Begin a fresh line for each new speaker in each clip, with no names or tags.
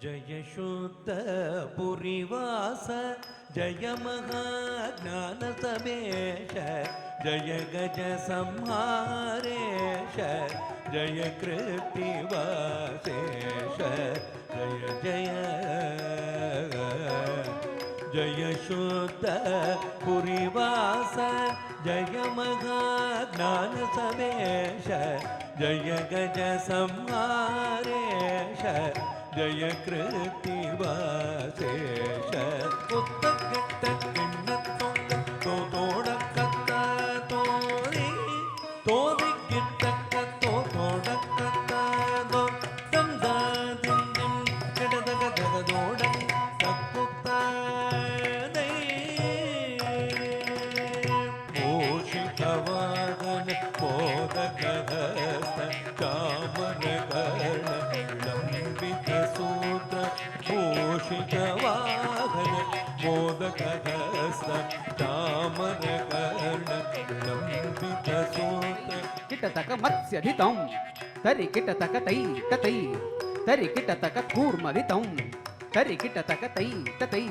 जय शुद्ध पुरीवास जय महाज्ञान समेश जय गज संहारेश जय कृत्तिवासेश जय जय जय शुद्ध पुरीवास जय महाज्ञान समेश जय गज संहारेश जय कृत्तिवासेश उत्तकिट्ट किण्णत्तोंग तोडक्कत्त तोरि तोदिक्किट्टक्क तोडक्कत्त दो तंदा दिन्निं केडदगदग दोडं तक्कुत्त दै मूषिकवाहन मोदकहस्त चामरकर्ण मूषिकवाहन मोदकहस्त चामरकर्ण लम्बितसूत्र
किटतक मत्स्यधितं तरि किटतक तै ततै तरि किटतक कूर्मधितं तरि किटतक तै ततै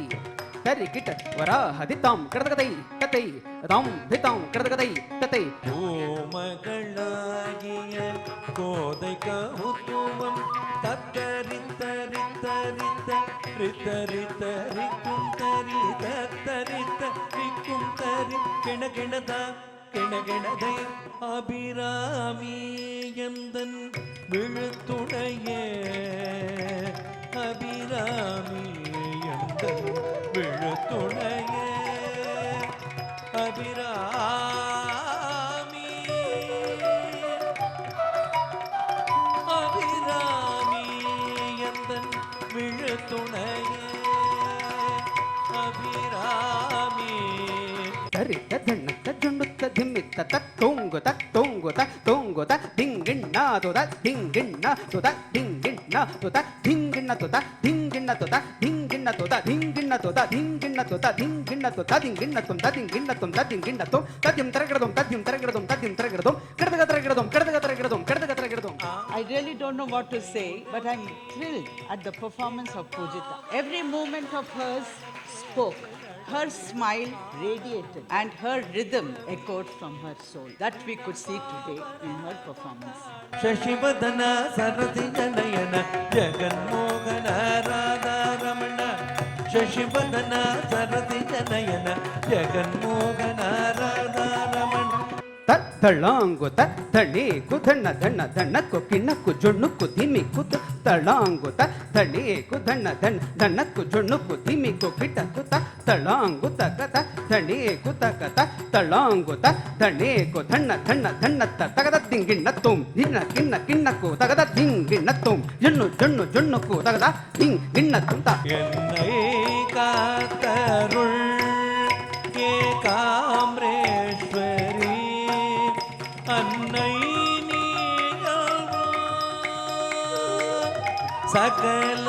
तरि किट वराहधितं कृतकतै ततै रं धितं कृतकतै ततै
ஓமகளாகிய கோதைகவுத்துவம் தத்தரித்தரித்தரித்த ரித்தரித்தரிக்கும் தரி தத்தரித்தரிக்கும் தரி கிணகிணதா கிணகிணதை அபிராமி எந்தன் விழுத்துணையே அபிராமி எந்தன் விழுத்துணையே அபிராமி அபிராமி எந்தன் விழுத்துணையே அபிராமி
தரித்த தன்னத்த ஜுண்ணுத்த திம்மித்த தத்தோங்கு தத்தோங்கு தத்தோங்கு திங்கிண்ணா துத திங்கிண்ணா துத திங்கிண்ணா துத திங்கிண்ண துத திங்கிண்ண துத திங்கிண்ண துத திங்கிண்ண துத திங்கிண்ண துத திங்கிண்ண துத திங்கிண்ணத்தும் ததிங்கிண்ணத்தும் ததிங்கிண்ணத்தும் தத்யம் தரகிரதும் தத்யம் தரகிரதும் தத்யம் தரகிரதும் கிடதக தரகிரதும் கிடதக தரகிரதும் கிடதக தரகிரதும்.
I really don't know what to say, but I'm thrilled at the performance of Pujita. Every movement of hers spoke. Her smile radiated and her rhythm echoed from her soul. That we could see today in her performance.
ಶಶಿವದನ ಸರಸಿಜನಯನ Jaganmohan Radharamana ಶಶಿವದನ ಸರಸಿಜನಯನ Jaganmohan Radharamana
ತಳಾಂಗು ತಳಿ ಕುಧಣ್ಣ ಧಣ್ಣ ಧಣ್ಣಕ್ಕು ಕಿಣ್ಣಕ್ಕು ಜೊಣ್ಣುಕ್ಕು ತಿಮಿಕ್ಕು ತಳಾಂಗು ತಳಿ ಕುಧಣ್ಣ ಧಣ್ಣಕ್ಕು ಜೊಣ್ಣುಕ್ಕು ತಿಮಿಕ್ಕು ಕಿಟ್ಟಕ್ಕು ತಳಾಂಗು ತಕತ ತಳಿ ಕುತಕತ ತಳಾಂಗು ತಳಿ ಕುಧಣ್ಣ ಧಣ್ಣ ಧಣ್ಣತ್ತ ತಗದ ತಿಂಗಿಣ್ಣ ತುಂ ದಿನ್ನ ಕಿಣ್ಣ ಕಿಣ್ಣಕ್ಕು ತಗದ ತಿಂಗಿಣ್ಣ ತುಂ ಜೊಣ್ಣು ಜೊಣ್ಣು ಜೊಣ್ಣುಕ್ಕು ತಗದ ತಿಂಗಿಣ್ಣ ತುಂತ
என்னை காத்தருள் ஏகாம்ரேஸ்வரி அன்னை நீயல்வா சகல